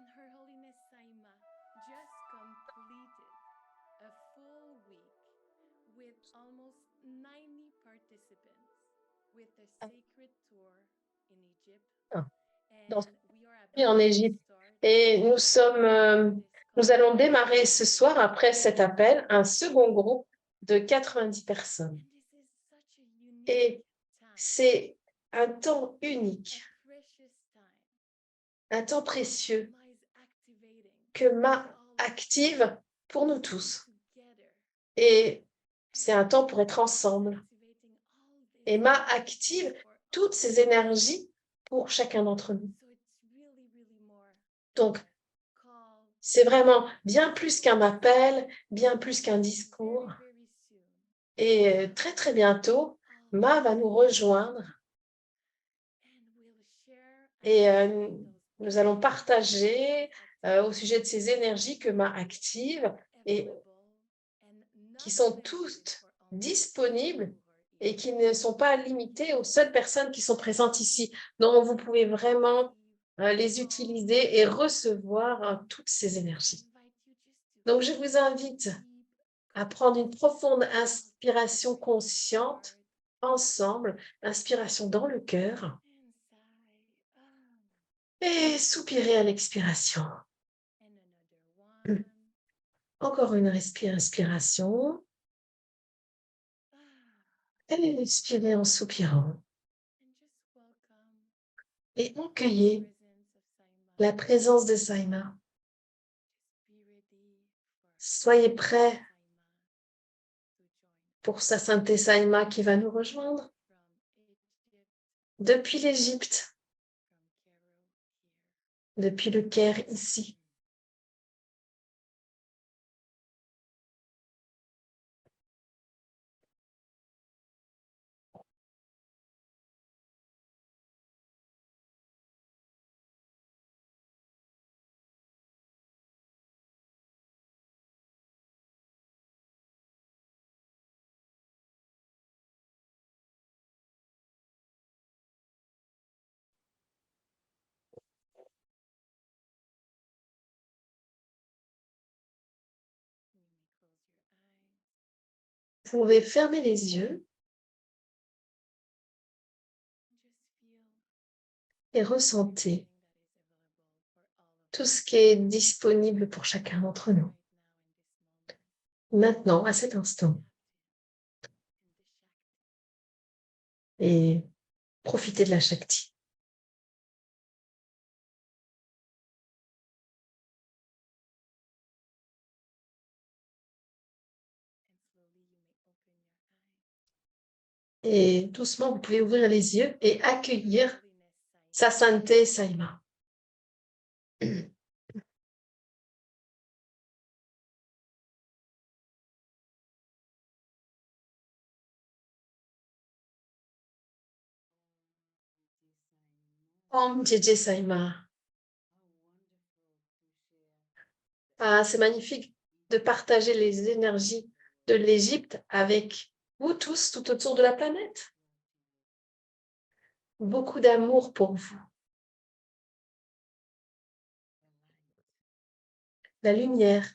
And Her Holiness Saima just completed a full week with almost 90 participants with a sacred tour in Egypt. Donc, And we are en about to Égypte. start Et this nous allons démarrer conference. ce soir, après cet appel, un second groupe de 90 personnes. And this is such a unique Et time, c'est un temps a unique, precious time. un temps précieux Ma is activating que Ma us all active pour nous to be tous. together. Et c'est un And temps pour être Ma is ensemble. activating all this Et Ma energy active for toutes all of ces us. énergies pour chacun d'entre nous. So it's really more Donc, than a call c'est vraiment bien to plus qu'un focus. appel, bien plus qu'un discours. Very soon, Et très, très bientôt, all Ma va nous rejoindre and we'll share et about those nous allons partager au activities sujet de ces énergies que Ma active et available and not qui sont limited toutes for only disponibles people who are et here. qui ne sont pas limitées aux seules personnes qui sont présentes ici. Donc, vous pouvez vraiment les utiliser et recevoir toutes ces énergies. Donc, je vous invite à prendre une profonde inspiration consciente ensemble, inspiration dans le cœur et soupirer à l'expiration. Encore une inspiration et expirer en soupirant. Et accueillez la présence de Saima. Soyez prêts pour sa sainteté Saima qui va nous rejoindre depuis l'Égypte, depuis le Caire ici. Vous pouvez fermer les yeux et ressentez tout ce qui est disponible pour chacun d'entre nous. Maintenant, à cet instant. Et profitez de la Shakti. Et doucement, vous pouvez ouvrir les yeux et accueillir sa sainteté Saima. Om Jeje Saima. Ah, c'est magnifique de partager les énergies de l'Égypte avec vous tous tout autour de la planète. Beaucoup d'amour pour vous. La lumière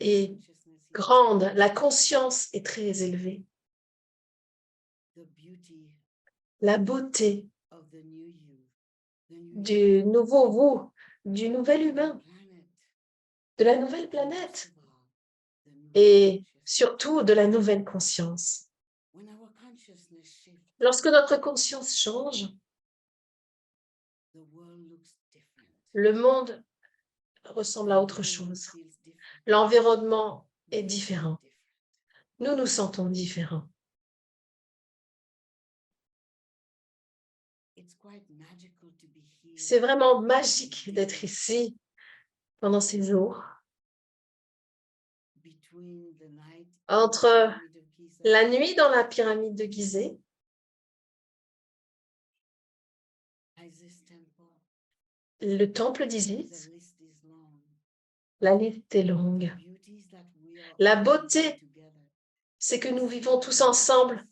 est grande, la conscience est très élevée. La beauté du nouveau vous, du nouvel humain, de la nouvelle planète et surtout de la nouvelle conscience. Lorsque notre conscience change, le monde ressemble à autre chose. L'environnement est différent. Nous nous sentons différents. C'est vraiment magique d'être ici pendant ces jours. Entre la nuit dans la pyramide de Gizeh, le temple d'Isis, la liste est longue. La beauté, c'est que nous vivons tous ensemble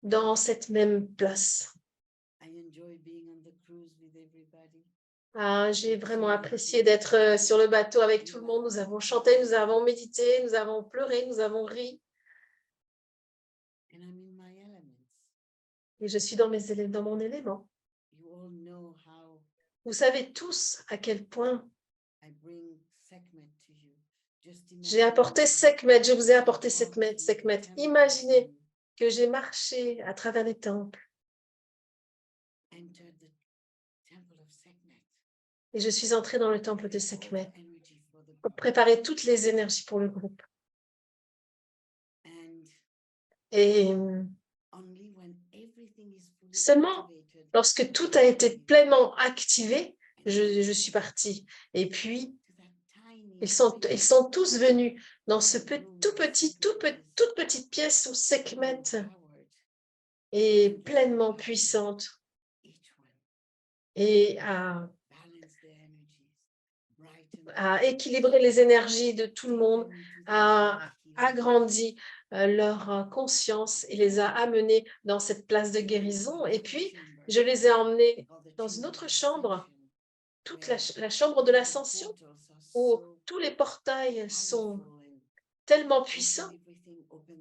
dans cette même place. Ah, j'ai vraiment apprécié d'être sur le bateau avec tout le monde. Nous avons chanté, nous avons médité, nous avons pleuré, nous avons ri. And I'm in my elements. Et je suis dans mon élément. You all know how Vous savez tous à quel point I bring Sekhmet to you. Just j'ai imagine apporté yourself Sekhmet, je vous ai apporté walk Sekhmet. through the Sekhmet. temple Imaginez and que j'ai marché à travers les temples enter the temple of Sekhmet. et je suis entrée dans le temple de Prepare all Sekhmet the energy for the pour group. préparer toutes les énergies pour le groupe. And Et only when everything is fully seulement activated, lorsque tout a été pleinement activé, je suis partie. Et puis, to that tiny ils space sont tous venus dans ce in the room tout where petit, Sekhmet is toute petite pièce où Sekhmet empowered, est pleinement puissante each one et balance their energies, brighten a équilibré les énergies de tout le monde, a agrandi leur conscience et les a amenés dans cette place de guérison. Et puis, je les ai emmenés dans une autre chambre, toute la chambre de l'ascension, où tous les portails sont tellement puissants.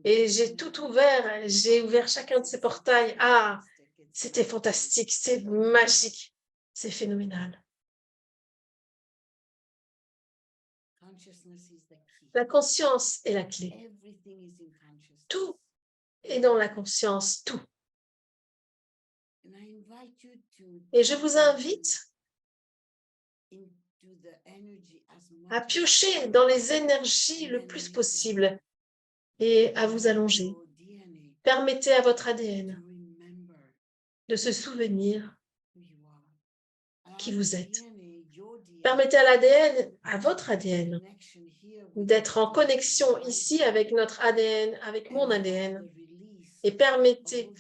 Et j'ai tout ouvert, j'ai ouvert chacun de ces portails. Ah, c'était fantastique, c'est magique, c'est phénoménal. La conscience est la clé. Tout est dans la conscience, tout. Et je vous invite à piocher dans les énergies le plus possible et à vous allonger. Permettez à votre ADN de se souvenir qui vous êtes. Permettez à l'ADN, à votre ADN, d'être en connexion ici avec notre ADN, avec mon ADN, et permettez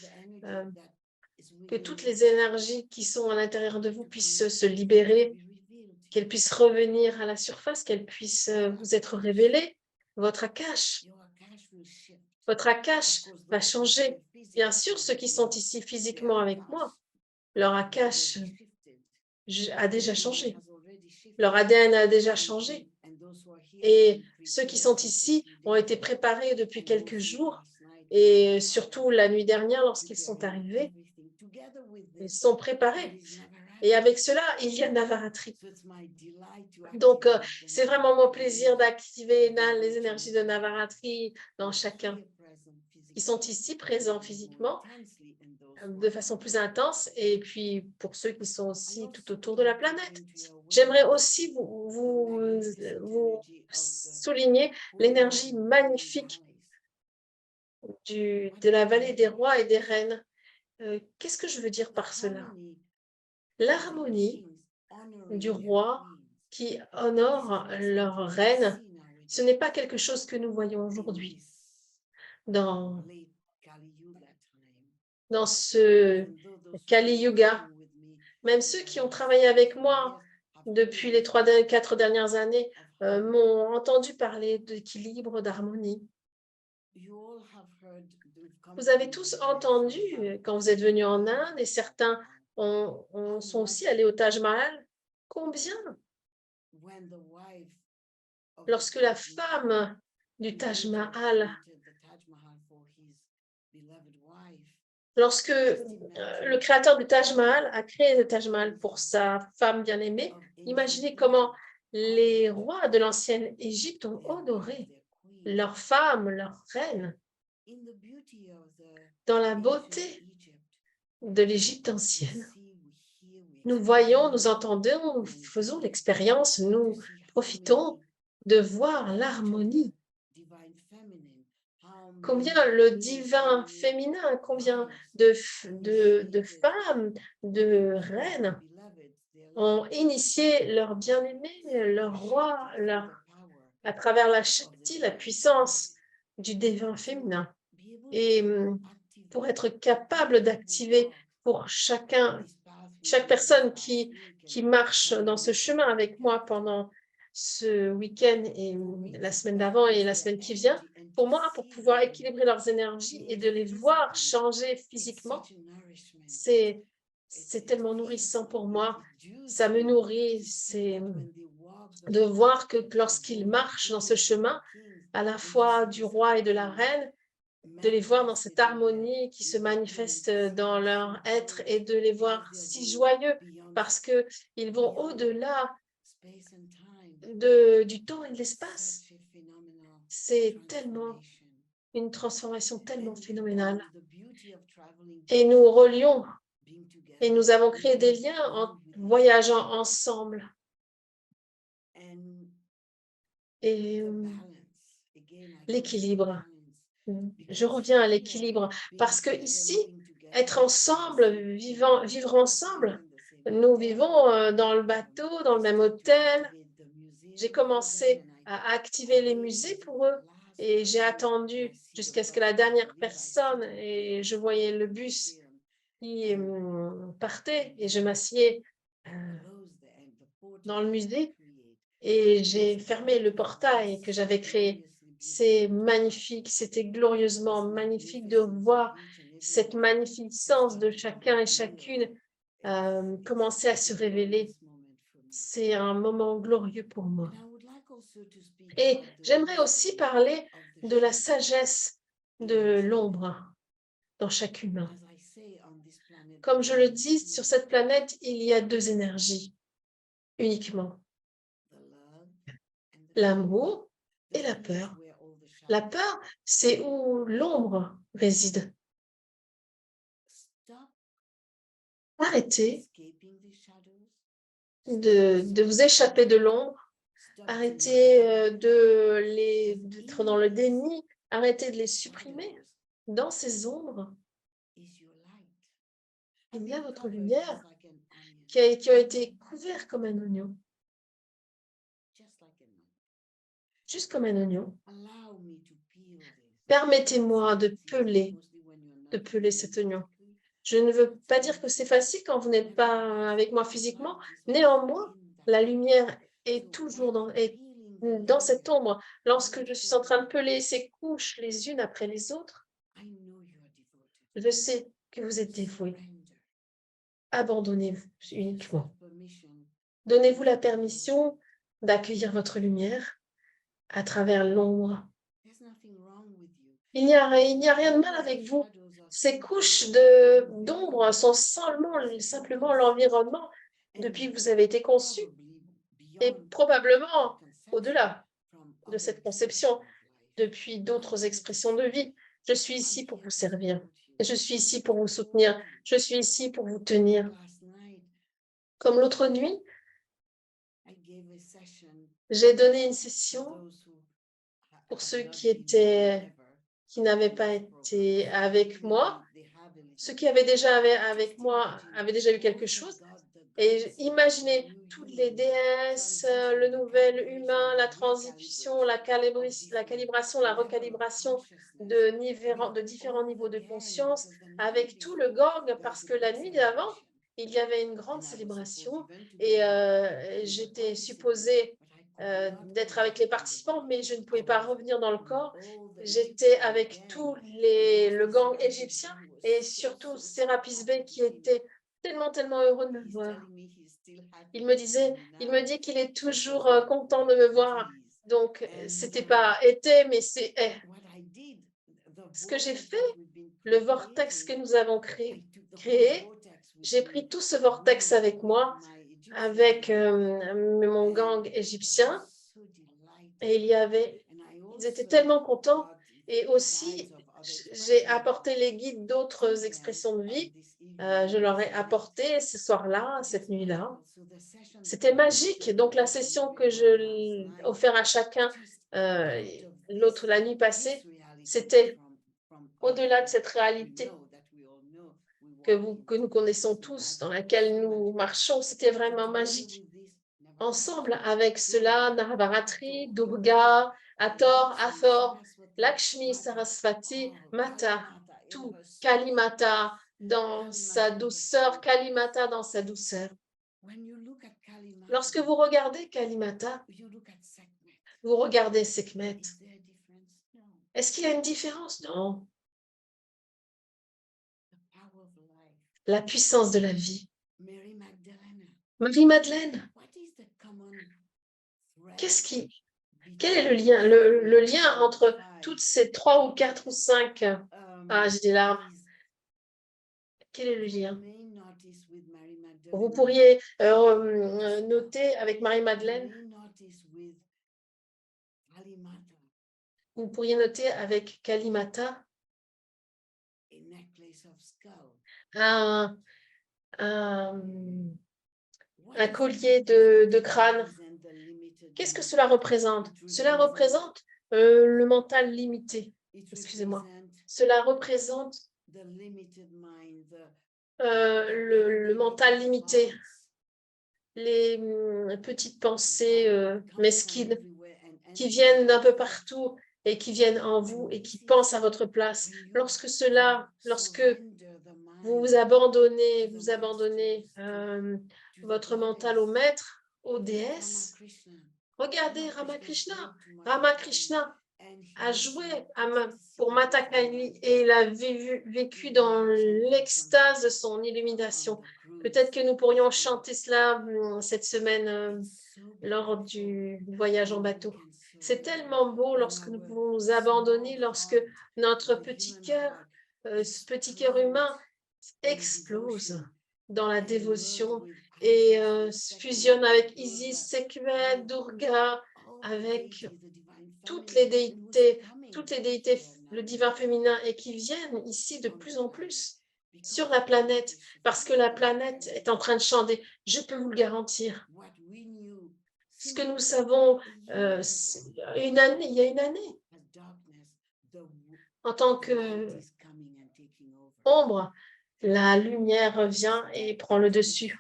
que toutes les énergies qui sont à l'intérieur de vous puissent se libérer, qu'elles puissent revenir à la surface, qu'elles puissent vous être révélées. Votre akash va changer. Bien sûr, ceux qui sont ici physiquement avec moi, leur akash a déjà changé. Leur ADN a déjà changé. Et ceux qui sont ici ont été préparés depuis quelques jours et surtout la nuit dernière lorsqu'ils sont arrivés. Ils sont préparés. Et avec cela, il y a Navaratri. Donc, c'est vraiment mon plaisir d'activer les énergies de Navaratri dans chacun. Ils sont ici présents physiquement de façon plus intense et puis pour ceux qui sont aussi tout autour de la planète. J'aimerais aussi vous souligner l'énergie magnifique de la vallée des rois et des reines. Qu'est-ce que je veux dire par cela? L'harmonie du roi qui honore leur reine, ce n'est pas quelque chose que nous voyons aujourd'hui dans ce Kali Yuga. Même ceux qui ont travaillé avec moi depuis les 4 dernières années m'ont entendu parler d'équilibre, d'harmonie. Vous avez tous entendu quand vous êtes venus en Inde et certains sont aussi allés au Taj Mahal. Combien? Lorsque la femme du Taj Mahal, lorsque le créateur du Taj Mahal a créé le Taj Mahal pour sa femme bien-aimée, imaginez comment les rois de l'ancienne Égypte ont honoré leurs femmes, leurs reines. Dans la beauté de l'Égypte ancienne, nous voyons, nous entendons, nous faisons l'expérience, nous profitons de voir l'harmonie. Combien le divin féminin, combien de femmes, de reines ont initié leur bien-aimé, leur roi, à travers la Shakti, la puissance du divin féminin. Et pour être capable d'activer pour chaque personne qui marche dans ce chemin avec moi pendant ce week-end et la semaine d'avant et la semaine qui vient, pour moi, pour pouvoir équilibrer leurs énergies et de les voir changer physiquement, c'est C'est tellement nourrissant pour moi. Ça me nourrit, c'est de voir que lorsqu'ils marchent dans ce chemin, à la fois du roi et de la reine, de les voir dans cette harmonie qui se manifeste dans leur être et de les voir si joyeux parce qu'ils vont au-delà du temps et de l'espace. C'est tellement une transformation tellement phénoménale. Et nous relions et nous avons créé des liens en voyageant ensemble. Et l'équilibre. Je reviens à l'équilibre parce que ici, être ensemble, vivre ensemble, nous vivons dans le bateau, dans le même hôtel. J'ai commencé à activer les musées pour eux et j'ai attendu jusqu'à ce que la dernière personne, et je voyais le bus qui partait et je m'assieds dans le musée et j'ai fermé le portail que j'avais créé. C'est magnifique, c'était glorieusement magnifique de voir cette magnificence de chacun et chacune commencer à se révéler. C'est un moment glorieux pour moi. Et j'aimerais aussi parler de la sagesse de l'ombre dans chaque humain. Comme je le dis, sur cette planète, il y a deux énergies uniquement. L'amour et la peur. La peur, c'est où l'ombre réside. Arrêtez de vous échapper de l'ombre. Arrêtez d'être dans le déni. Arrêtez de les supprimer. Dans ces ombres, il y a votre lumière qui a été couverte comme un oignon. Juste comme un oignon. Permettez-moi de peler cet oignon. Je ne veux pas dire que c'est facile quand vous n'êtes pas avec moi physiquement. Néanmoins, la lumière est toujours dans cette ombre. Lorsque je suis en train de peler ces couches les unes après les autres, je sais que vous êtes dévoués. Abandonnez-vous uniquement. Donnez-vous la permission d'accueillir votre lumière à travers l'ombre. Il n'y a rien de mal avec vous. Ces couches d'ombre sont simplement l'environnement depuis que vous avez été conçu et probablement au-delà de cette conception, depuis d'autres expressions de vie. Je suis ici pour vous servir. Je suis ici pour vous soutenir. Je suis ici pour vous tenir. Comme l'autre nuit, j'ai donné une session pour ceux qui n'avaient pas été avec moi. Ceux qui avaient déjà avec moi avaient déjà eu quelque chose. Et imaginez toutes les déesses, le nouvel humain, la transition, la calibration, la recalibration de différents niveaux de conscience, avec tout le gang, parce que la nuit d'avant, il y avait une grande célébration et j'étais supposée d'être avec les participants, mais je ne pouvais pas revenir dans le corps. J'étais avec le gang égyptien et surtout Sérapis Bey qui était tellement heureux de me voir. Il me dit qu'il est toujours content de me voir. Donc, c'était pas été, mais c'est ce que j'ai fait, le vortex que nous avons créé, j'ai pris tout ce vortex avec moi, avec mon gang égyptien, et ils étaient tellement contents. Et aussi, j'ai apporté les guides d'autres expressions de vie. Je leur ai apporté ce soir-là, cette nuit-là. C'était magique. Donc, la session que je offert à chacun la nuit passée, c'était au-delà de cette réalité que nous connaissons tous, dans laquelle nous marchons. C'était vraiment magique. Ensemble avec cela, Naravaratri, Durga, Hathor, Hathor, Lakshmi, Sarasvati, Mata, tout, Kalimata dans sa douceur, Kalimata dans sa douceur. Lorsque vous regardez Kalimata, vous regardez Sekhmet. Est-ce qu'il y a une différence? Non. la puissance de la vie. Mary Magdalene. Marie-Madeleine, What is the common thread quel est le lien entre toutes ces 3 ou 4 ou 5 j'ai des larmes. Quel est le lien? Vous pourriez noter avec Marie-Madeleine, vous pourriez noter avec Kalimata un collier de crâne. Qu'est-ce que cela représente? Cela représente le mental limité. Excusez-moi. Cela représente le mental limité, les petites pensées mesquines qui viennent d'un peu partout et qui viennent en vous et qui pensent à votre place. Lorsque vous vous abandonnez votre mental au maître, aux déesses, regardez Ramakrishna. Ramakrishna a joué pour Mata Kali et il a vécu dans l'extase de son illumination. Peut-être que nous pourrions chanter cela cette semaine lors du voyage en bateau. C'est tellement beau lorsque nous pouvons nous abandonner, lorsque notre petit cœur, ce petit cœur humain explose dans la dévotion et fusionne avec Isis, Sekhmet, Durga, avec toutes les déités, le divin féminin et qui viennent ici de plus en plus sur la planète parce que la planète est en train de changer. Je peux vous le garantir. Ce que nous savons il y a une année, en tant que ombre, la lumière vient et prend le dessus.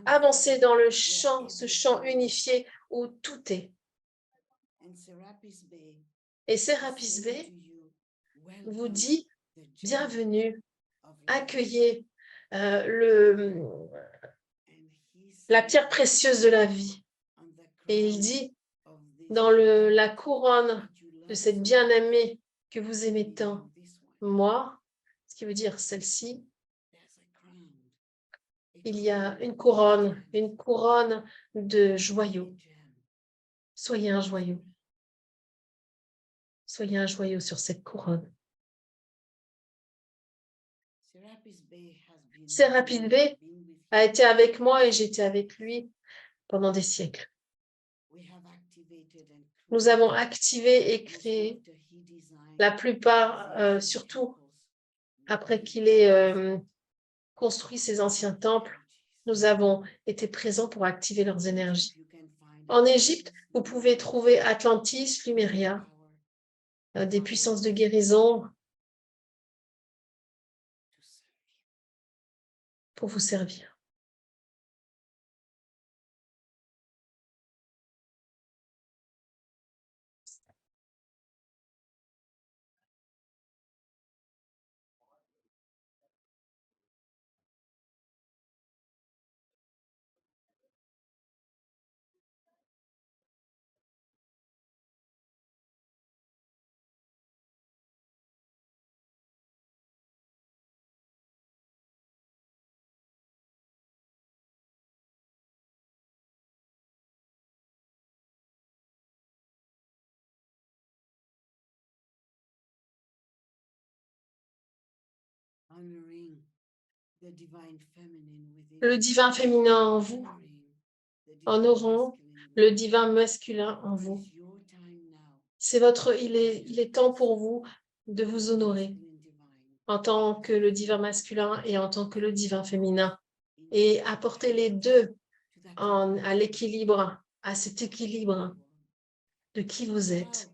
Avancez dans le champ, ce champ unifié où tout est. Et Serapis Bey vous dit bienvenue, accueillez la pierre précieuse de la vie. Et il dit dans la couronne de cette bien-aimée que vous aimez tant, moi, ce qui veut dire celle-ci, il y a une couronne de joyaux. Soyez un joyau. Soyez un joyau sur cette couronne. Serapis Bey a été avec moi et j'étais avec lui pendant des siècles. Nous avons activé et créé la plupart, surtout après qu'il ait construit ses anciens temples, nous avons été présents pour activer leurs énergies. En Égypte, vous pouvez trouver Atlantis, Luméria, des puissances de guérison pour vous servir. Le divin féminin en vous, honorant le divin masculin en vous. Il est temps pour vous de vous honorer en tant que le divin masculin et en tant que le divin féminin et apporter les deux à l'équilibre, à cet équilibre de qui vous êtes.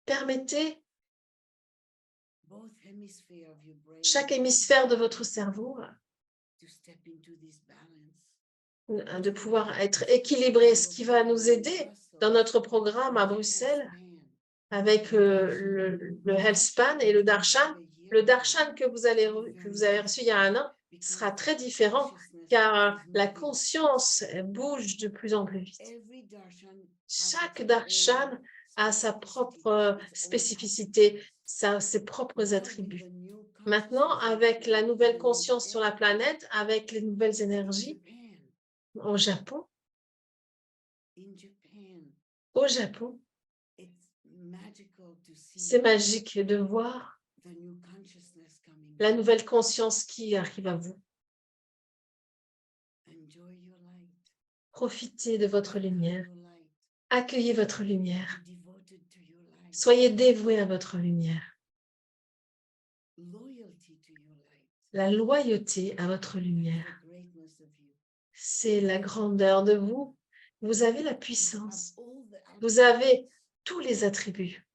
Permettez chaque hémisphère de votre cerveau de pouvoir être équilibré, ce qui va nous aider dans notre programme à Bruxelles avec le Healthspan et le Darshan. Le Darshan que vous avez reçu il y a un an sera très différent car la conscience bouge de plus en plus vite. Chaque Darshan a sa propre spécificité, ses propres attributs. Maintenant, avec la nouvelle conscience sur la planète, avec les nouvelles énergies, au Japon, c'est magique de voir la nouvelle conscience qui arrive à vous. Profitez de votre lumière. Accueillez votre lumière. Soyez dévoués à votre lumière. La loyauté à votre lumière, c'est la grandeur de vous. Vous avez la puissance. Vous avez tous les attributs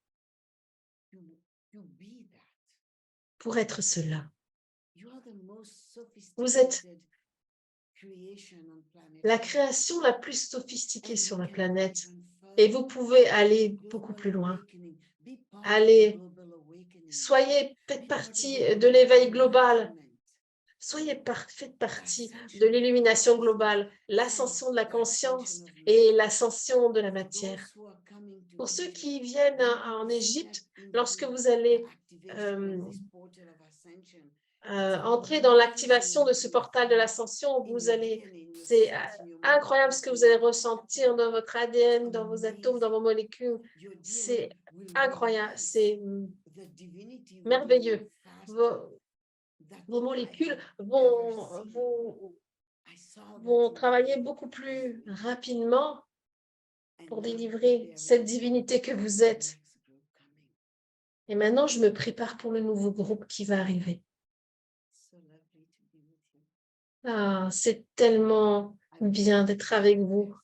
pour être cela. Vous êtes la création la plus sophistiquée sur la planète et vous pouvez aller beaucoup plus loin. Faites partie de l'éveil global. Faites partie de l'illumination globale, l'ascension de la conscience et l'ascension de la matière. Pour ceux qui viennent en Égypte, lorsque vous allez entrer dans l'activation de ce portal de l'ascension, c'est incroyable ce que vous allez ressentir dans votre ADN, dans vos atomes, dans vos molécules. C'est incroyable, c'est merveilleux. Vos molécules vont travailler beaucoup plus rapidement pour délivrer cette divinité que vous êtes. Et maintenant, je me prépare pour le nouveau groupe qui va arriver. Ah, c'est tellement bien d'être avec vous.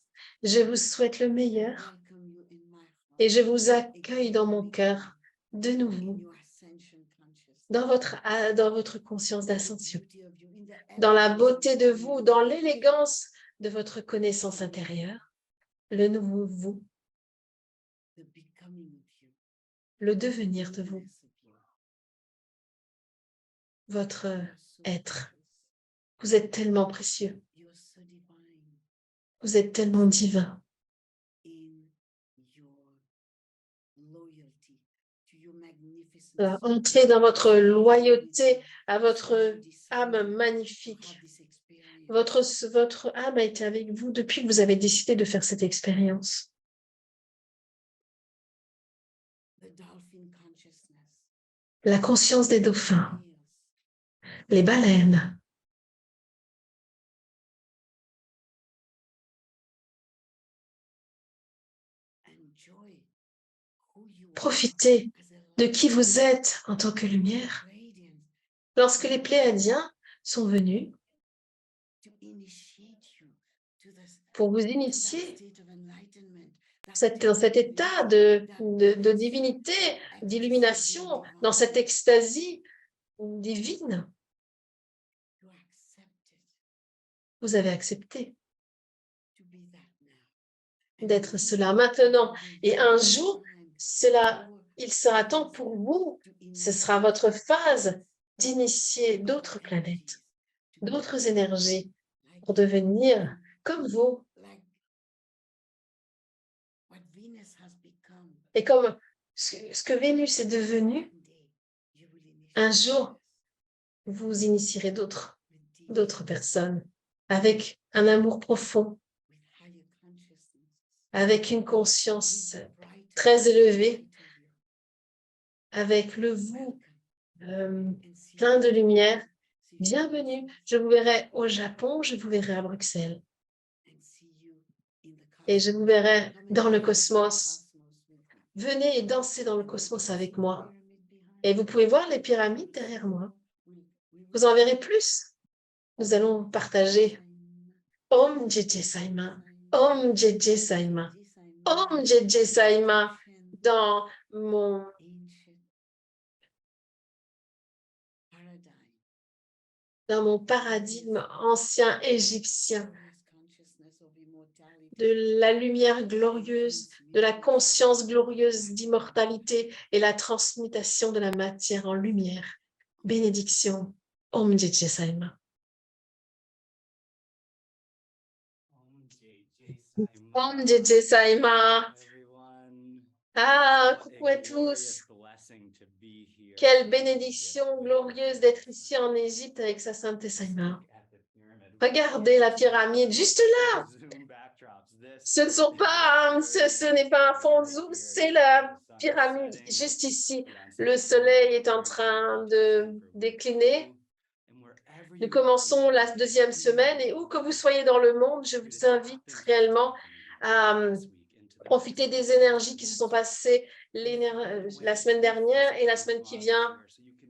Je vous souhaite le meilleur et je vous accueille dans mon cœur de nouveau, dans votre conscience d'ascension, dans la beauté de vous, dans l'élégance de votre connaissance intérieure, le nouveau vous, le devenir de vous, votre être. Vous êtes tellement précieux. Vous êtes tellement divin. Entrez dans votre loyauté à votre âme magnifique. Votre âme a été avec vous depuis que vous avez décidé de faire cette expérience. La conscience des dauphins, les baleines, profitez de qui vous êtes en tant que lumière. Lorsque les Pléiadiens sont venus pour vous initier dans cet état de divinité, d'illumination, dans cette extasie divine, vous avez accepté d'être cela maintenant. Et un jour, il sera temps pour vous, ce sera votre phase d'initier d'autres planètes, d'autres énergies pour devenir comme vous. Et comme ce que Vénus est devenue, un jour, vous initierez d'autres personnes avec un amour profond, avec une conscience très élevée, avec le vous plein de lumière. Bienvenue, je vous verrai au Japon, je vous verrai à Bruxelles. Et je vous verrai dans le cosmos. Venez et dansez dans le cosmos avec moi. Et vous pouvez voir les pyramides derrière moi. Vous en verrez plus. Nous allons partager Om Jeje Saima, Om Jeje Saima, Om Jeje Saima dans mon paradigme ancien égyptien, de la lumière glorieuse, de la conscience glorieuse d'immortalité et la transmutation de la matière en lumière. Bénédiction. Om Jeje Saima. Om Jeje Saima. Ah, coucou à tous. Quelle bénédiction glorieuse d'être ici en Égypte avec sa sainte Saïma. Regardez la pyramide, juste là. Ce ne sont pas, ce n'est pas un fond de zoom, c'est la pyramide juste ici. Le soleil est en train de décliner. Nous commençons la deuxième semaine et où que vous soyez dans le monde, je vous invite réellement à profiter des énergies qui se sont passées la semaine dernière et la semaine qui vient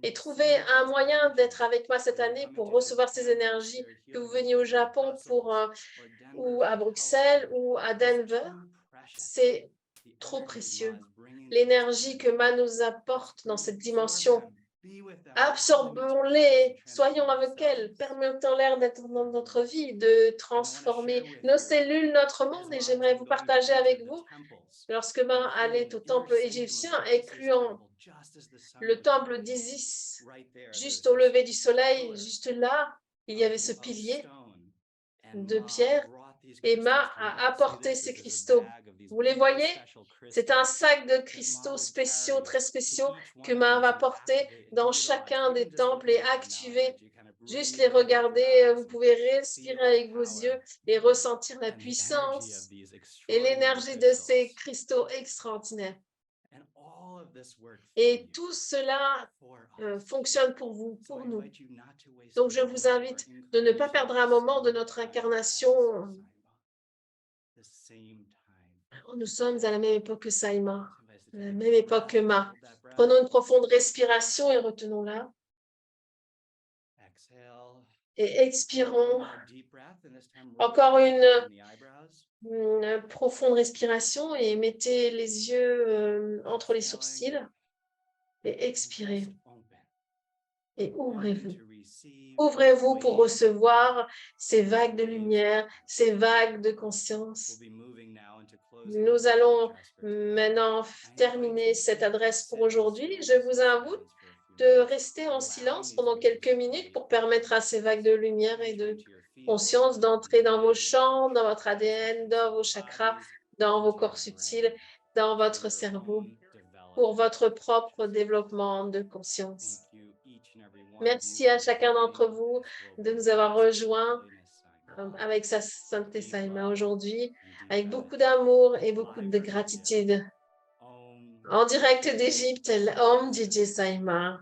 et trouver un moyen d'être avec moi cette année pour recevoir ces énergies, que vous veniez au Japon ou à Bruxelles ou à Denver. C'est trop précieux. L'énergie que Ma nous apporte dans cette dimension, absorbons-les, soyons avec elles, permettons-leur d'être dans notre vie, de transformer nos cellules, notre monde. Et j'aimerais vous partager avec vous, lorsque Ma allait au temple égyptien, incluant le temple d'Isis, juste au lever du soleil, juste là, il y avait ce pilier de pierre. Et Ma a apporté ces cristaux. Vous les voyez? C'est un sac de cristaux spéciaux, très spéciaux, que Ma va porter dans chacun des temples et activer. Juste les regarder, vous pouvez respirer avec vos yeux et ressentir la puissance et l'énergie de ces cristaux extraordinaires. Et tout cela fonctionne pour vous, pour nous. Donc, je vous invite de ne pas perdre un moment de notre incarnation. Nous sommes à la même époque que Saïma, à la même époque que Ma. Prenons une profonde respiration et retenons-la. Et expirons. Encore une profonde respiration et mettez les yeux entre les sourcils et expirez. Et ouvrez-vous. Ouvrez-vous pour recevoir ces vagues de lumière, ces vagues de conscience. Nous allons maintenant terminer cette adresse pour aujourd'hui. Je vous invite de rester en silence pendant quelques minutes pour permettre à ces vagues de lumière et de conscience d'entrer dans vos champs, dans votre ADN, dans vos chakras, dans vos corps subtils, dans votre cerveau, pour votre propre développement de conscience. Merci à chacun d'entre vous de nous avoir rejoints avec sa sainteté Saïma aujourd'hui, avec beaucoup d'amour et beaucoup de gratitude. En direct d'Égypte, Om DJ Saïma.